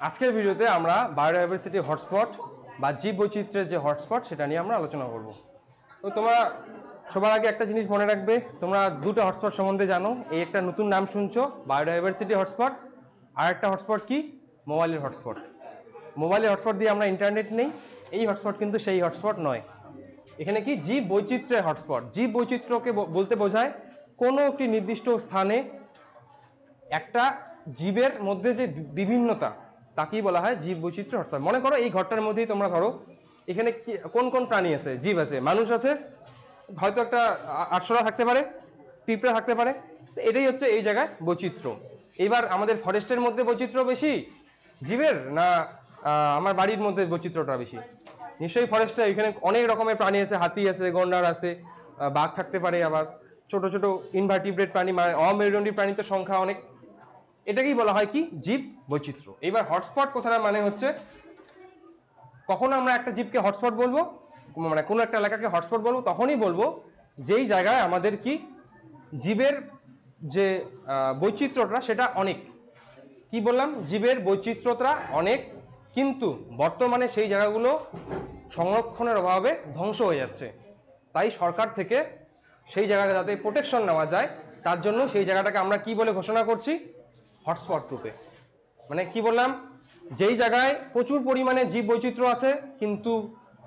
আজকের ভিডিওতে আমরা বায়োডাইভার্সিটি হটস্পট বা জীব বৈচিত্র্যের যে হটস্পট সেটা নিয়ে আমরা আলোচনা করব। তো তোমরা সবার আগে একটা জিনিস মনে রাখবে, তোমরা দুটো হটস্পট সম্বন্ধে জানো। এই একটা নতুন নাম শুনছো, বায়োডাইভার্সিটি হটস্পট। আর একটা হটস্পট কি? মোবাইলের হটস্পট। মোবাইলের হটস্পট দিয়ে আমরা ইন্টারনেট নেই, এই হটস্পট কিন্তু সেই হটস্পট নয়। এখানে কি জীব বৈচিত্র্যের হটস্পট। জীব বৈচিত্র্যকে বলতে বোঝায় কোনো একটি নির্দিষ্ট স্থানে একটা জীবের মধ্যে যে বিভিন্নতা, তাকেই বলা হয় জীব বৈচিত্র্য হটস্পট। মনে করো এই ঘরটার মধ্যেই তোমরা ধরো এখানে কোন কোন প্রাণী আছে, জীব আছে, মানুষ আছে, হয়তো একটা আরশোলা থাকতে পারে, পিঁপড়া থাকতে পারে। এটাই হচ্ছে এই জায়গায় বৈচিত্র্য। এবার আমাদের ফরেস্টের মধ্যে বৈচিত্র্য বেশি জীবের, না আমার বাড়ির মধ্যে বৈচিত্র্যটা বেশি? নিশ্চয়ই ফরেস্টে। এখানে অনেক রকমের প্রাণী আছে, হাতি আছে, গন্ডার আছে, বাঘ থাকতে পারে, আবার ছোট ছোট ইনভার্টিব্রেট প্রাণী, মানে অমেরুদণ্ডী প্রাণীর সংখ্যা অনেক। এটাকেই বলা হয় কি? জীব বৈচিত্র্য। এবার হটস্পট কথাটা মানে হচ্ছে, কখন আমরা একটা জীবকে হটস্পট বলবো, মানে কোনো একটা এলাকাকে হটস্পট বলবো, তখনই বলবো যেই জায়গায় আমাদের কি জীবের যে বৈচিত্র্যটা সেটা অনেক। কি বললাম? জীবের বৈচিত্র্যটা অনেক, কিন্তু বর্তমানে সেই জায়গাগুলো সংরক্ষণের অভাবে ধ্বংস হয়ে যাচ্ছে। তাই সরকার থেকে সেই জায়গাটা যাতে প্রোটেকশন নেওয়া যায়, তার জন্য সেই জায়গাটাকে আমরা কি বলে ঘোষণা করছি? হটস্পট রূপে। মানে কি বললাম? যেই জায়গায় প্রচুর পরিমাণে জীব বৈচিত্র্য আছে, কিন্তু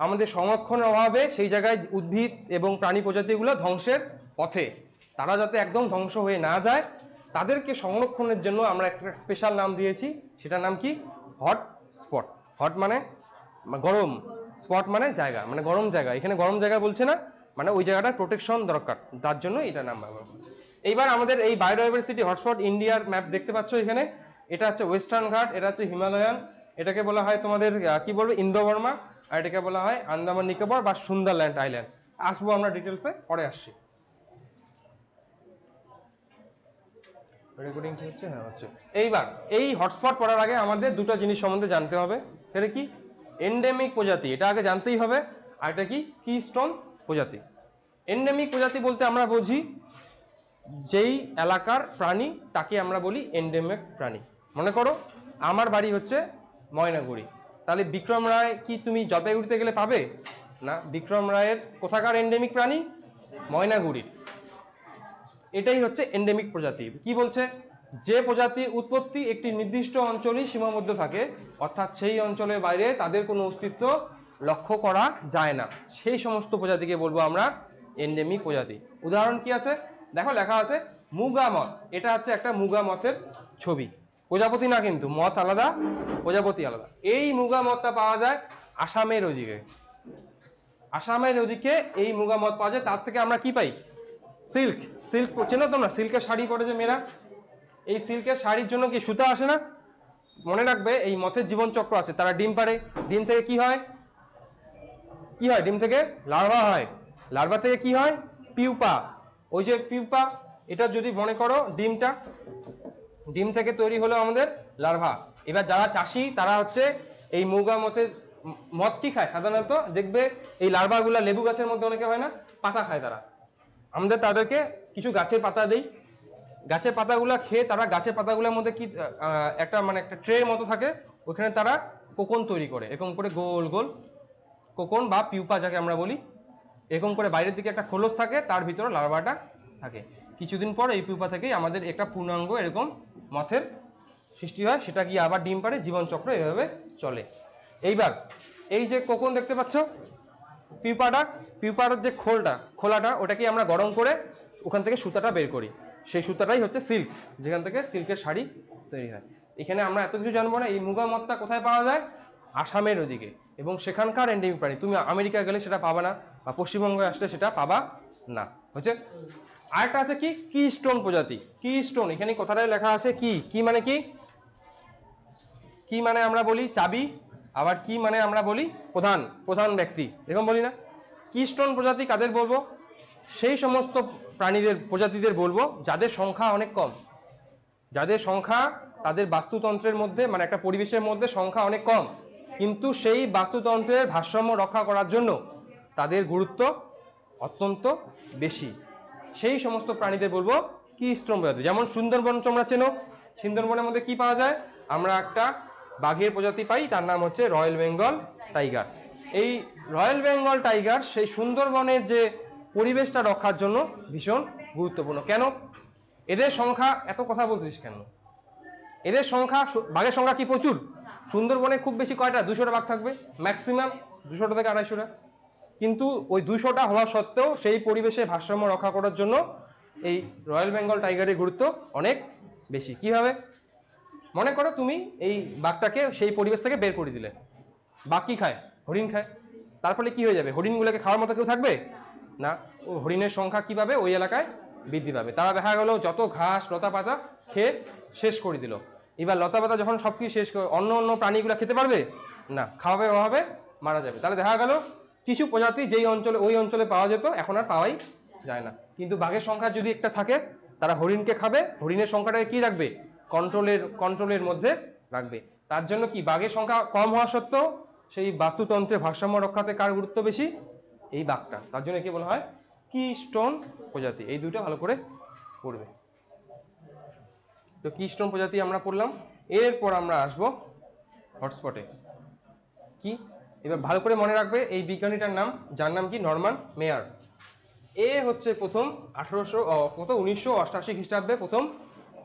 আমাদের সংরক্ষণের অভাবে সেই জায়গায় উদ্ভিদ এবং প্রাণী প্রজাতিগুলো ধ্বংসের পথে, তারা যাতে একদম ধ্বংস হয়ে না যায়, তাদেরকে সংরক্ষণের জন্য আমরা একটা স্পেশাল নাম দিয়েছি। সেটার নাম কি? Hot spot. হট মানে গরম, স্পট মানে জায়গা, মানে গরম জায়গা। এখানে গরম জায়গা বলছে না, মানে ওই জায়গাটার প্রোটেকশন দরকার, তার জন্য এটা নাম ব্যবহার করা। এইবার আমাদের এই বায়োডাইভার্সিটি হটস্পট ইন্ডিয়ার ম্যাপ দেখতে পাচ্ছ এখানে। এটা হচ্ছে ওয়েস্টার্ন ঘাট, এটা হচ্ছে হিমালয়ান, এটাকে বলা হয় তোমাদের কি বলবো, ইন্দো বর্মা, আর এটাকে বলা হয় আন্দামান নিকোবর বা সুন্দরল্যান্ড আইল্যান্ড। আসবো আমরা ডিটেলসে, পরে আসছি। রেকর্ডিং কি হচ্ছে? হ্যাঁ হচ্ছে। এইবার এই হটস্পট পড়ার আগে আমাদের দুটো জিনিস সম্বন্ধে জানতে হবে। সেটা কি? এন্ডেমিক প্রজাতি, এটা আগে জানতেই হবে। আর এটা কি? কিস্টোন প্রজাতি। এন্ডেমিক প্রজাতি বলতে আমরা বুঝি যেই এলাকার প্রাণী তাকে আমরা বলি এন্ডেমিক প্রাণী। মনে করো আমার বাড়ি হচ্ছে ময়নাগুড়ি, তাহলে বিক্রম রায় কি তুমি জলপাইগুড়িতে গেলে পাবে না? বিক্রম রায়ের কোথাকার এন্ডেমিক প্রাণী? ময়নাগুড়ির। এটাই হচ্ছে এন্ডেমিক প্রজাতি। কি বলছে? যে প্রজাতির উৎপত্তি একটি নির্দিষ্ট অঞ্চলেই সীমাবদ্ধ থাকে, অর্থাৎ সেই অঞ্চলের বাইরে তাদের কোনো অস্তিত্ব লক্ষ্য করা যায় না, সেই সমস্ত প্রজাতিকে বলবো আমরা এন্ডেমিক প্রজাতি। উদাহরণ কি আছে দেখো, লেখা আছে মুগা মথ। এটা হচ্ছে একটা মুগা মথের ছবি, প্রজাপতি না কিন্তু, মথ আলাদা, প্রজাপতি আলাদা। এই মুগা মথটা পাওয়া যায় আসামের ওদিকে। আসামের ওদিকে এই মুগা মথ পাওয়া যায়। তার থেকে আমরা কি পাই? সিল্ক। সিল্ক চেনো তোমরা? সিল্কের শাড়ি পরে যে মেয়েরা, এই সিল্কের শাড়ির জন্য কি সুতা আসে না? মনে রাখবে এই মথের জীবন চক্র আছে। তারা ডিম পারে, ডিম থেকে কি হয়? কি হয়? ডিম থেকে লার্ভা হয়, লার্ভা থেকে কি হয়? পিউপা। ওই যে পিউপা, এটা যদি মনে করো ডিমটা, ডিম থেকে তৈরি হলো আমাদের লার্ভা। এবার যারা চাষি তারা হচ্ছে এই মুগা মথের মদ কি খায় সাধারণত? দেখবে এই লার্ভাগুলা লেবু গাছের মধ্যে অনেকে হয় না, পাতা খায় তারা। আমাদের তাদেরকে কিছু গাছের পাতা দেই, গাছের পাতাগুলো খেয়ে তারা গাছের পাতাগুলোর মধ্যে কি একটা মানে একটা ট্রের মতো থাকে, ওখানে তারা কোকন তৈরি করে, এরকম করে গোল গোল কোকন বা পিউপা যাকে আমরা বলি। এরকম করে বাইরের দিকে একটা খোলস থাকে, তার ভিতরে লার্ভাটা থাকে। কিছুদিন পর এই পিউপা থেকেই আমাদের একটা পূর্ণাঙ্গ এরকম মথের সৃষ্টি হয়, সেটা গিয়ে আবার ডিম পারে, জীবনচক্র এভাবে চলে। এইবার এই যে কোকন দেখতে পাচ্ছ, পিউপাটা, পিউপার যে খোলাটা, ওটাকে আমরা গরম করে ওখান থেকে সুতাটা বের করি। সেই সুতাটাই হচ্ছে সিল্ক, যেখান থেকে সিল্কের শাড়ি তৈরি হয়। এখানে আমরা এত কিছু জানবো না। এই মুগা মথটা কোথায় পাওয়া যায়? আসামের ওদিকে, এবং সেখানকার এন্ডেমিক প্রাণী। তুমি আমেরিকা গেলে সেটা পাবা না, বা পশ্চিমবঙ্গে আসলে সেটা পাবা না। হচ্ছে আরেকটা আছে কি? কি স্টোন প্রজাতি। কি স্টোন, এখানে কথাটাই লেখা আছে কি। কি মানে কি? কি মানে আমরা বলি চাবি, আবার কি মানে আমরা বলি প্রধান, প্রধান ব্যক্তি, এরকম বলি না? কিস্টোন প্রজাতি কাদের বলবো? সেই সমস্ত প্রাণীদের প্রজাতিদের বলবো যাদের সংখ্যা অনেক কম, যাদের সংখ্যা তাদের বাস্তুতন্ত্রের মধ্যে, মানে একটা পরিবেশের মধ্যে সংখ্যা অনেক কম, কিন্তু সেই বাস্তুতন্ত্রের ভারসাম্য রক্ষা করার জন্য তাদের গুরুত্ব অত্যন্ত বেশি। সেই সমস্ত প্রাণীদের বলবো কিস্টোন প্রজাতি। যেমন সুন্দরবন তোমরা চেনো, সুন্দরবনের মধ্যে কি পাওয়া যায়? আমরা একটা বাঘের প্রজাতি পাই, তার নাম হচ্ছে রয়্যাল বেঙ্গল টাইগার। এই রয়্যাল বেঙ্গল টাইগার সেই সুন্দরবনের যে পরিবেশটা রক্ষার জন্য ভীষণ গুরুত্বপূর্ণ। কেন এদের সংখ্যা, এত কথা বলছিস কেন? এদের সংখ্যা, বাঘের সংখ্যা কি প্রচুর? সুন্দরবনে খুব বেশি কয়টা? 200টা বাঘ থাকবে ম্যাক্সিমাম, 200টা থেকে 250টা। কিন্তু ওই 200টা হওয়া সত্ত্বেও সেই পরিবেশে ভারসাম্য রক্ষা করার জন্য এই রয়্যাল বেঙ্গল টাইগারের গুরুত্ব অনেক বেশি। কিভাবে? মনে করো তুমি এই বাঘটাকে সেই পরিবেশ থেকে বের করে দিলে, বাঘ কি খায়? হরিণ খায়। তার ফলে কি হয়ে যাবে? হরিণগুলোকে খাওয়ার মতো কেউ থাকবে না। ও হরিণের সংখ্যা কি পাবে? ওই এলাকায় বৃদ্ধি পাবে। তারা দেখা গেল যত ঘাস লতা পাতা খেয়ে শেষ করে দিল। এবার লতা পাতা যখন সব কিছু শেষ করে, অন্য অন্য প্রাণীগুলো খেতে পারবে না, খাওয়াবে অভাবে মারা যাবে। তাহলে দেখা গেল কিছু প্রজাতি যেই অঞ্চলে, ওই অঞ্চলে পাওয়া যেত, এখন আর পাওয়াই যায় না। কিন্তু বাঘের সংখ্যা যদি একটা থাকে, তারা হরিণকে খাবে, হরিণের সংখ্যাটাকে কি রাখবে? কন্ট্রোলের মধ্যে রাখবে। তার জন্য কি বাঘের সংখ্যা কম হওয়া সত্ত্বেও সেই বাস্তুতন্ত্রের ভারসাম্য রক্ষাতে কার গুরুত্ব বেশি? এই বাঘটা। তার জন্য কি বলা হয়? কিস্টোন প্রজাতি। এই দুটো ভালো করে পড়বে। তো কিস্টোন প্রজাতি আমরা পড়লাম। এরপর আমরা আসবো হটস্পটে। কি এবার ভালো করে মনে রাখবে, এই বিজ্ঞানীটার নাম, যার নাম কি নরমান মেয়ার। এ হচ্ছে প্রথম 1988 খ্রিস্টাব্দে প্রথম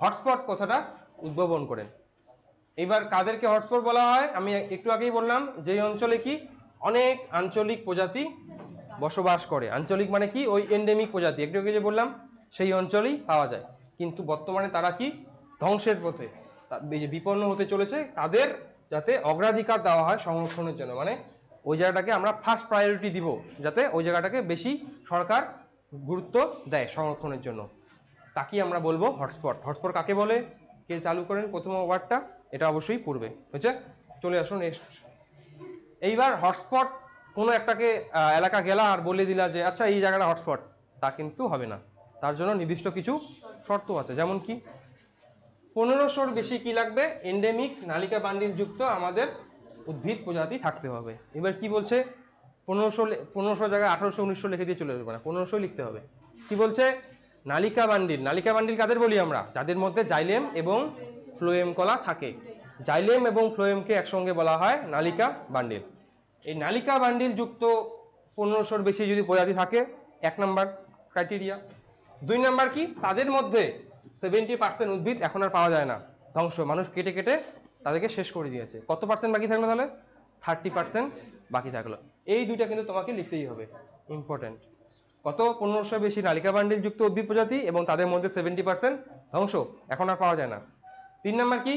হটস্পট কথাটা উদ্ভাবন করেন। এবার কাদেরকে হটস্পট বলা হয়? আমি একটু আগেই বললাম, যেই অঞ্চলে কি অনেক আঞ্চলিক প্রজাতি বসবাস করে। আঞ্চলিক মানে কি? ওই এন্ডেমিক প্রজাতি, একটু আগে যে বললাম, সেই অঞ্চলেই পাওয়া যায়। কিন্তু বর্তমানে তারা কি ধ্বংসের পথে, বিপন্ন হতে চলেছে। তাদের যাতে অগ্রাধিকার দেওয়া হয় সংরক্ষণের জন্য, মানে ওই জায়গাটাকে আমরা ফার্স্ট প্রায়োরিটি দিব, যাতে ওই জায়গাটাকে বেশি সরকার গুরুত্ব দেয় সংরক্ষণের জন্য। তাকেই আমরা বলবো হটস্পট। হটস্পট কাকে বলে, কে চালু করেন প্রথম ওয়ার্ডটা, এটা অবশ্যই পড়বে। হচ্ছে, চলে আসুন নেক্সট। এইবার হটস্পট কোনো একটাকে এলাকা গেলা আর বলে দিলা যে আচ্ছা এই জায়গাটা হটস্পট, তা কিন্তু হবে না। তার জন্য নির্দিষ্ট কিছু শর্ত আছে। যেমন কি 1500-র বেশি কি লাগবে? এন্ডেমিক নালিকা বান্ডিল যুক্ত আমাদের উদ্ভিদ প্রজাতি থাকতে হবে। এবার কি বলছে? 1500 জায়গায় 1800 1900 লিখে দিয়ে চলে যাবে না, 1500 লিখতে হবে। কি বলছে? নালিকা বান্ডিল। নালিকা বান্ডিল কাদের বলি আমরা? যাদের মধ্যে জাইলেম এবং ফ্লোয়েম কলা থাকে। জাইলেম এবং ফ্লোয়েমকে একসঙ্গে বলা হয় নালিকা বান্ডিল। এই নালিকা বান্ডিল যুক্ত 1500-র বেশি যদি প্রজাতি থাকে, 1 নাম্বার ক্রাইটেরিয়া। 2 নাম্বার কি? তাদের মধ্যে 70% উদ্ভিদ এখন আর পাওয়া যায় না, ধ্বংস, মানুষ কেটে কেটে তাদেরকে শেষ করে দিয়েছে। কত পার্সেন্ট বাকি থাকলো তাহলে? 30% বাকি থাকলো। এই দুইটা কিন্তু তোমাকে লিখতেই হবে, ইম্পর্টেন্ট। কত? 1500 বেশি নালিকা বান্ডিল যুক্ত উদ্ভিদ প্রজাতি এবং তাদের মধ্যে 70% ধ্বংস, এখন আর পাওয়া যায় না। 3 নাম্বার কি?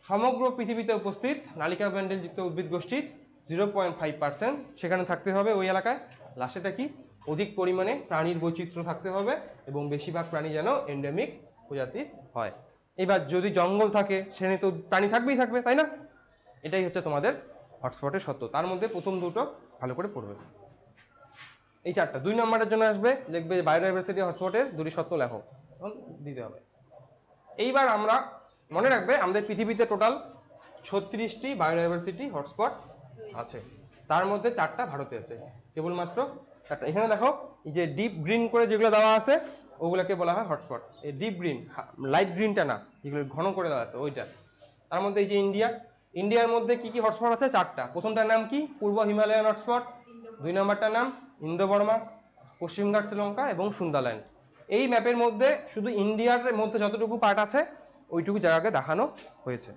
সমগ্র পৃথিবীতে উপস্থিত নালিকা বান্ডিল যুক্ত উদ্ভিদ গোষ্ঠীর 0.5% সেখানে থাকতে হবে ওই এলাকায়। লাস্টেটা কি? অধিক পরিমাণে প্রাণীর বৈচিত্র্য থাকতে হবে এবং বেশিরভাগ প্রাণী যেন এন্ডেমিক প্রজাতির হয়। এবার যদি জঙ্গল থাকে সেখানে তো প্রাণী থাকবে, তাই না? এটাই হচ্ছে তোমাদের হটস্পটের সত্য। তার মধ্যে প্রথম দুটো ভালো করে পড়বে, এই 4টা। 2 নম্বরের জন্য আসবে, লিখবে বায়োডাইভার্সিটি হটস্পটের 2টি সত্য লেখো, দিতে হবে। এইবার আমরা মনে রাখবে, আমাদের পৃথিবীতে টোটাল 36টি বায়োডাইভার্সিটি হটস্পট আছে। তার মধ্যে 4টা ভারতে আছে, কেবলমাত্র 4টা। এখানে দেখো, এই যে ডিপ গ্রিন করে যেগুলো দেওয়া আছে ওগুলোকে বলা হয় হটস্পট। এই ডিপ গ্রিন, লাইট গ্রিনটা না, যেগুলো ঘন করে দেওয়া আছে ওইটা। তার মধ্যে এই যে ইন্ডিয়ার মধ্যে কি কি হটস্পট আছে? 4টা। প্রথমটার নাম কি? পূর্ব হিমালয়ান হটস্পট। 2 নম্বরটার নাম ইন্দো বর্মা, পশ্চিমঘাট শ্রীলঙ্কা এবং সুন্দারল্যান্ড। এই ম্যাপের মধ্যে শুধু ইন্ডিয়ার মধ্যে যতটুকু পার্ট আছে ওইটুকু জায়গাকে দেখানো হয়েছে।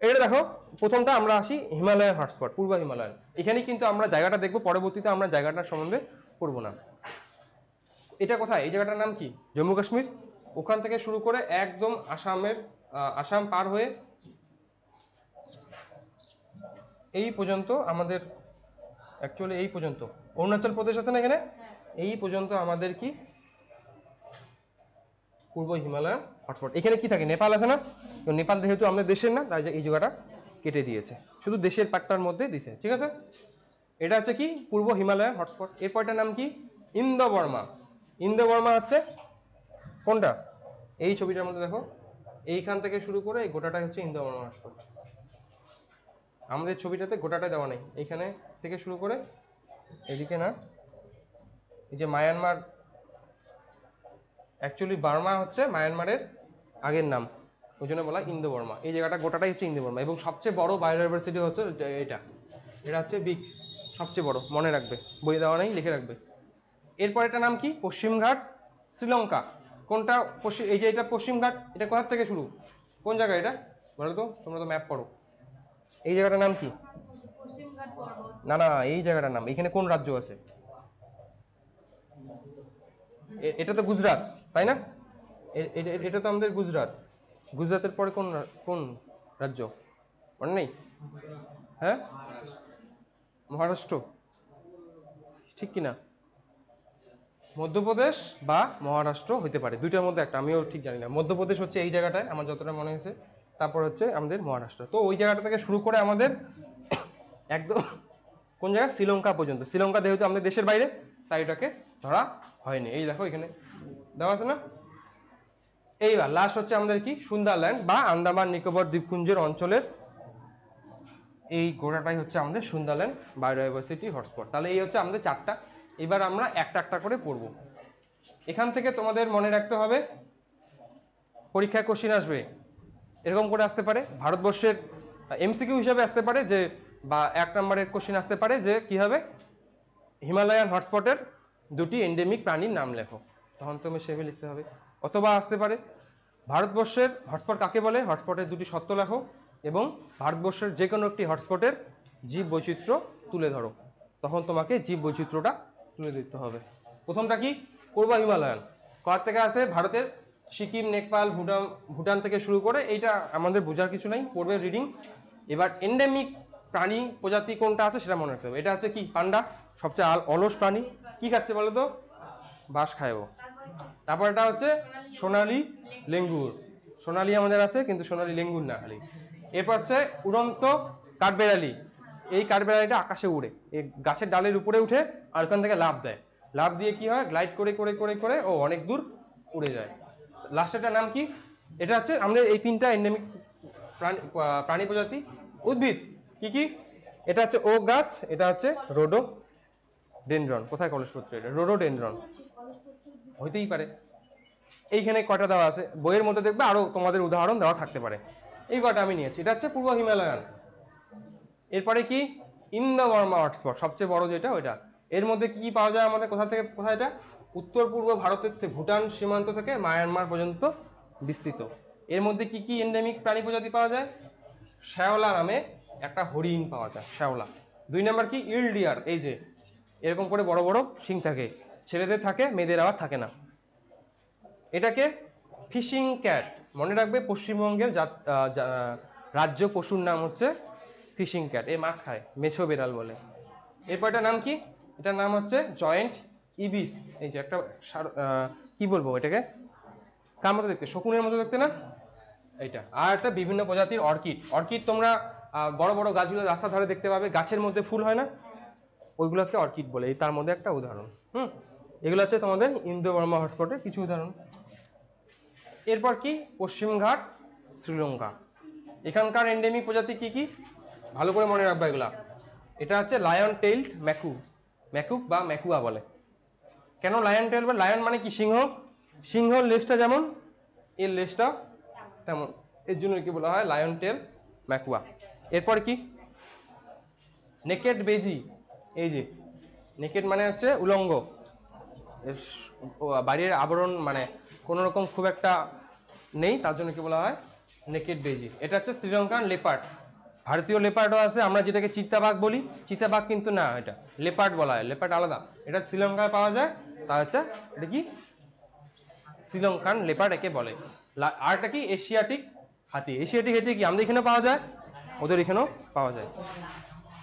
এটা দেখো, প্রথমটা আমরা আসি হিমালয়ান হটস্পট, পূর্ব হিমালয়ান। এখানে কিন্তু আমরা জায়গাটা দেখবো, পরবর্তীতে আমরা জায়গাটার সম্বন্ধে পড়বো না। এটা কোথায়? এই জায়গাটার নাম কি? জম্মু কাশ্মীর। ওখান থেকে শুরু করে একদম আসাম পার হয়ে এই পর্যন্ত আমাদের, অ্যাকচুয়ালি এই পর্যন্ত অরুণাচল প্রদেশ আছে না এখানে, এই পর্যন্ত আমাদের কি পূর্ব হিমালয়ান হটস্পট। এখানে কি থাকে? নেপাল আছে না? নেপাল যেহেতু আমাদের দেশের না, তাই এই জায়গাটা কেটে দিয়েছে, শুধু দেশের পাটটার মধ্যে দিছে, ঠিক আছে? এটা হচ্ছে কি? পূর্ব হিমালয়ান হটস্পট। এরপরটার নাম কি? ইন্দো বর্মা। ইন্দো বর্মা হচ্ছে কোনটা? এই ছবিটার মধ্যে দেখো, এইখান থেকে শুরু করে এই গোটাটাই হচ্ছে ইন্দো বর্মা হটস্পট। আমাদের ছবিটাতে গোটাটা দেওয়া নেই, এইখানে থেকে শুরু করে এদিকে না, এই যে মায়ানমার, অ্যাকচুয়ালি বার্মা হচ্ছে মায়ানমারের আগের নাম, ওই জন্য বলা ইন্দো বর্মা। এই জায়গাটা গোটাটাই হচ্ছে ইন্দো বর্মা, এবং সবচেয়ে বড় বায়োডাইভার্সিটি হচ্ছে এটা, এটা হচ্ছে বিগ, সবচেয়ে বড়, মনে রাখবে, বই দেওয়া নেই, লিখে রাখবে। এরপর এটা নাম কি? পশ্চিমঘাট শ্রীলঙ্কা। কোনটা পশ্চিম? এই যে এটা পশ্চিমঘাট, এটা কোথা থেকে শুরু, কোন জায়গায় এটা বলো তো, তোমরা তো ম্যাপ পড়ো। এই জায়গাটার নাম কি? না না, এই জায়গাটার নাম, এখানে কোন রাজ্য আছে? এটা তো গুজরাট, তাই না? এটা তো আমাদের গুজরাট। গুজরাটের পরে কোন কোন রাজ্য মনে নেই? হ্যাঁ, মহারাষ্ট্র, ঠিক কিনা? মধ্যপ্রদেশ বা মহারাষ্ট্র হতে পারে, দুইটার মধ্যে একটা, আমিও ঠিক জানি না। মধ্যপ্রদেশ হচ্ছে এই জায়গাটায় আমার যতটা মনে হয়েছে, তারপর হচ্ছে আমাদের মহারাষ্ট্র। তো ওই জায়গাটা থেকে শুরু করে আমাদের একদম কোন জায়গা, শ্রীলঙ্কা পর্যন্ত। শ্রীলঙ্কা যেহেতু আমাদের দেশের বাইরে, তাই এটাকে ধরা হয়নি। এই দেখো এখানে দেওয়া আছে না। এইবার লাস্ট হচ্ছে আমাদের কি, সুন্দরল্যান্ড বা আন্দামান নিকোবর দ্বীপপুঞ্জের অঞ্চলের এই গোড়াটাই হচ্ছে আমাদের সুন্দরল্যান্ড বায়োডাইভার্সিটি হটস্পট। তাহলে এই হচ্ছে আমাদের চারটা। এবার আমরা একটা একটা করে পড়বো। এখান থেকে তোমাদের মনে রাখতে হবে, পরীক্ষায় কোশ্চিন আসবে এরকম করে আসতে পারে, ভারতবর্ষের এমসিকিউ হিসাবে আসতে পারে, যে বা 1 নম্বরের কোশ্চিন আসতে পারে যে কি হবে, হিমালয়ান হটস্পটের দুটি এন্ডেমিক প্রাণীর নাম লেখো, তখন তুমি সেভাবে লিখতে হবে। অথবা আসতে পারে ভারতবর্ষের হটস্পট কাকে বলে, হটস্পটের দুটি সত্য লেখো, এবং ভারতবর্ষের যে কোনো একটি হটস্পটের জীব বৈচিত্র্য তুলে ধরো, তখন তোমাকে জীব বৈচিত্র্যটা তুলে দিতে হবে। প্রথমটা কি, পূর্ব হিমালয়ান, কোথা থেকে আসে, ভারতের সিকিম, নেপাল, ভুটান থেকে শুরু করে, এইটা আমাদের বোঝার কিছু নেই, পড়বে রিডিং। এবার এন্ডেমিক প্রাণী প্রজাতি কোনটা আছে সেটা মনে রাখতে হবে। এটা হচ্ছে কি, পান্ডা, সবচেয়ে অলস প্রাণী, কি খাচ্ছে বলো তো, বাঁশ খায় ও। তারপর এটা হচ্ছে সোনালী লেঙ্গুর, সোনালী আমাদের আছে কিন্তু সোনালী লেঙ্গুর না খালি। এরপর হচ্ছে উড়ন্ত কাঠবেড়ালি, এই কাঠবেড়ালিটা আকাশে উড়ে, এই গাছের ডালের উপরে উঠে আর ওখান থেকে লাফ দেয়, লাফ দিয়ে কি হয়, গ্লাইড করে করে করে করে ও অনেক দূর উড়ে যায়। লাস্টেরটার নাম কি, এটা হচ্ছে আমাদের এই তিনটা এন্ডেমিক প্রাণী প্রজাতি। উদ্ভিদ কি কি, এটা হচ্ছে ওক গাছ, এটা হচ্ছে রোডোডেনড্রন, কোথায় কলসপত্র, এটা রোডোডেনড্রন হইতেই পারে। এইখানে কয়টা দেওয়া আছে, বইয়ের মধ্যে দেখবে আরো তোমাদের উদাহরণ দেওয়া থাকতে পারে, এই কয়টা আমি নিয়েছি। এটা হচ্ছে পূর্ব হিমালয়ান। এরপরে কি, ইন্দো বর্মা হটস্পট, সবচেয়ে বড় যেটা ওইটা। এর মধ্যে কি পাওয়া যায় আমাদের, কোথা থেকে কোথায়, এটা উত্তর পূর্ব ভারতের থেকে ভুটান সীমান্ত থেকে মায়ানমার পর্যন্ত বিস্তৃত। এর মধ্যে কি কি এন্ডেমিক প্রাণী প্রজাতি পাওয়া যায়, শ্যাওলা নামে একটা হরিণ পাওয়া যায়, শ্যাওলা। 2 নম্বর কি, ইল ডিয়ার, এই যে এরকম করে বড় বড় শিং থাকে, ছেলেদের থাকে, মেয়েদের আবার থাকে না। এটাকে ফিশিং ক্যাট, মনে রাখবে, পশ্চিমবঙ্গের রাজ্য পশুর নাম হচ্ছে ফিশিং ক্যাট, এ মাছ খায়, মেছো বেড়াল বলে। এরপর এটার নাম কি, এটার নাম হচ্ছে জয়েন্ট ইবিস, এই যে একটা কি বলবো এটাকে, কার মতো দেখতে, শকুনের মতো দেখতে না এইটা। আর একটা বিভিন্ন প্রজাতির অর্কিড, অর্কিড তোমরা বড় বড় গাছগুলো রাস্তার ধারে দেখতে পাবে, গাছের মধ্যে ফুল হয় না, ওইগুলোকে অর্কিড বলে, এই তার মধ্যে একটা উদাহরণ। এগুলো হচ্ছে তোমাদের ইন্দো বর্মা হটস্পটের কিছু উদাহরণ। এরপর কি, পশ্চিমঘাট শ্রীলঙ্কা, এখানকার এন্ডেমিক প্রজাতি কি কি, ভালো করে মনে রাখবা এগুলা। এটা হচ্ছে লায়ন টেইলড ম্যাকুক বা ম্যাকুয়া বলে। কেন লায়ন টেইল, বা লায়ন মানে কি, সিংহ, সিংহর লেজটা যেমন এর লেজটা তেমন, এর জন্য কি বলা হয় লায়ন টেল ম্যাকুয়া। এরপর কি, নেকেড বেজি, এই যে নেকেড মানে হচ্ছে উলঙ্গ, বাড়ির আবরণ মানে কোনো রকম খুব একটা নেই, তার জন্য কি বলা হয় নেকেড বেজি। এটা হচ্ছে শ্রীলঙ্কান লেপার্ড, ভারতীয় লেপার্ডও আছে, আমরা যেটাকে চিতাবাঘ বলি, চিতাবাঘ কিন্তু না, এটা লেপার্ড বলা হয়, লেপার্ড আলাদা, এটা শ্রীলঙ্কায় পাওয়া যায়, তা হচ্ছে এটা কি শ্রীলঙ্কান লেপার্ড একে বলে। আর এটা কি, এশিয়াটিক হাতি, এশিয়াটিক হাতি কি আমাদের এখানে পাওয়া যায়, ওদের এখানেও পাওয়া যায়।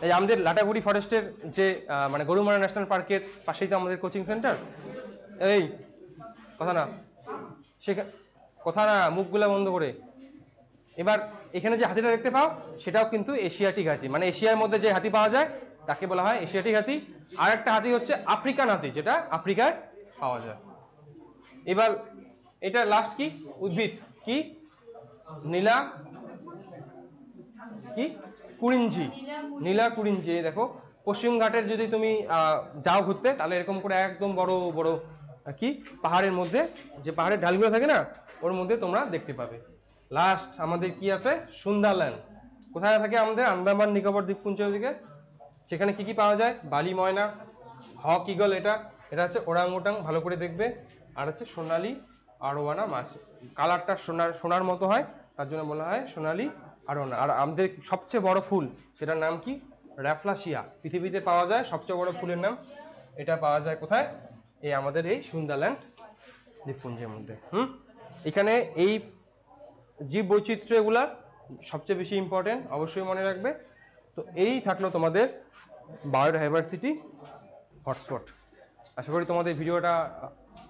এই আমাদের লাটাগুড়ি ফরেস্টের যে মানে গরুমারা ন্যাশনাল পার্কের পাশেই তো আমাদের কোচিং সেন্টার, এই কথা না, সেখানে কথা না, মুখগুলা বন্ধ করে। এবার এখানে যে হাতিটা দেখতে পাও সেটাও কিন্তু এশিয়াটিক হাতি, মানে এশিয়ার মধ্যে যে হাতি পাওয়া যায় তাকে বলা হয় এশিয়াটিক হাতি। আর একটা হাতি হচ্ছে আফ্রিকান হাতি, যেটা আফ্রিকায় পাওয়া যায়। এবার এটা লাস্ট কি, উদ্ভিদ কি, নীলা কি কুরিঞ্জি, নীলা কুরিঞ্জি। দেখো পশ্চিম ঘাটের যদি তুমি যাও ঘুরতে, তাহলে এরকম করে একদম বড় বড় কি পাহাড়ের মধ্যে, যে পাহাড়ের ঢালগুলো থাকে না, ওর মধ্যে তোমরা দেখতে পাবে। লাস্ট আমাদের কি আছে, সুন্দরল্যান্ড। কোথায় থাকে আমাদের, আন্দামান নিকোবর দ্বীপপুঞ্জের দিকে। সেখানে কি কি পাওয়া যায়, বালি ময়না, হক ইগল, এটা এটা হচ্ছে ওরাংওটাং, ভালো করে দেখবে। আর হচ্ছে সোনালি আরোয়ানা মাছ, কালারটা সোনার সোনার মতো হয়, তার জন্য বলা হয় সোনালি আরোয়ানা। আর আমাদের সবচেয়ে বড় ফুল, সেটার নাম কি, র্যাফলাসিয়া। পৃথিবীতে পাওয়া যায় সবচেয়ে বড় ফুলের নাম, এটা পাওয়া যায় কোথায়, এই আমাদের এই সুন্দরল্যান্ড দ্বীপপুঞ্জের মধ্যে। এখানে এই জীব বৈচিত্র্য এগুলা সবচেয়ে বেশি ইম্পর্টেন্ট, অবশ্যই মনে রাখবে। তো এই থাকলো তোমাদের বায়োডাইভার্সিটি হটস্পট। আশা করি তোমাদের ভিডিওটা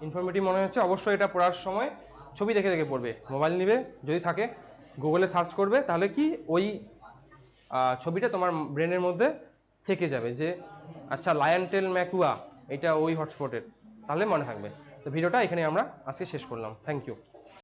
ইনফরমেটিভ মনে হচ্ছে। অবশ্যই এটা পড়ার সময় ছবি দেখে দেখে পড়বে, মোবাইল নিবে যদি থাকে, গুগলে সার্চ করবে, তাহলে কি ওই ছবিটা তোমার ব্রেনের মধ্যে থেকে যাবে যে আচ্ছা লায়ন টেল ম্যাকুয়া এটা ওই হটস্পটের, তাহলে মনে থাকবে। তো ভিডিওটা এখানে আমরা আজকে শেষ করলাম। Thank you.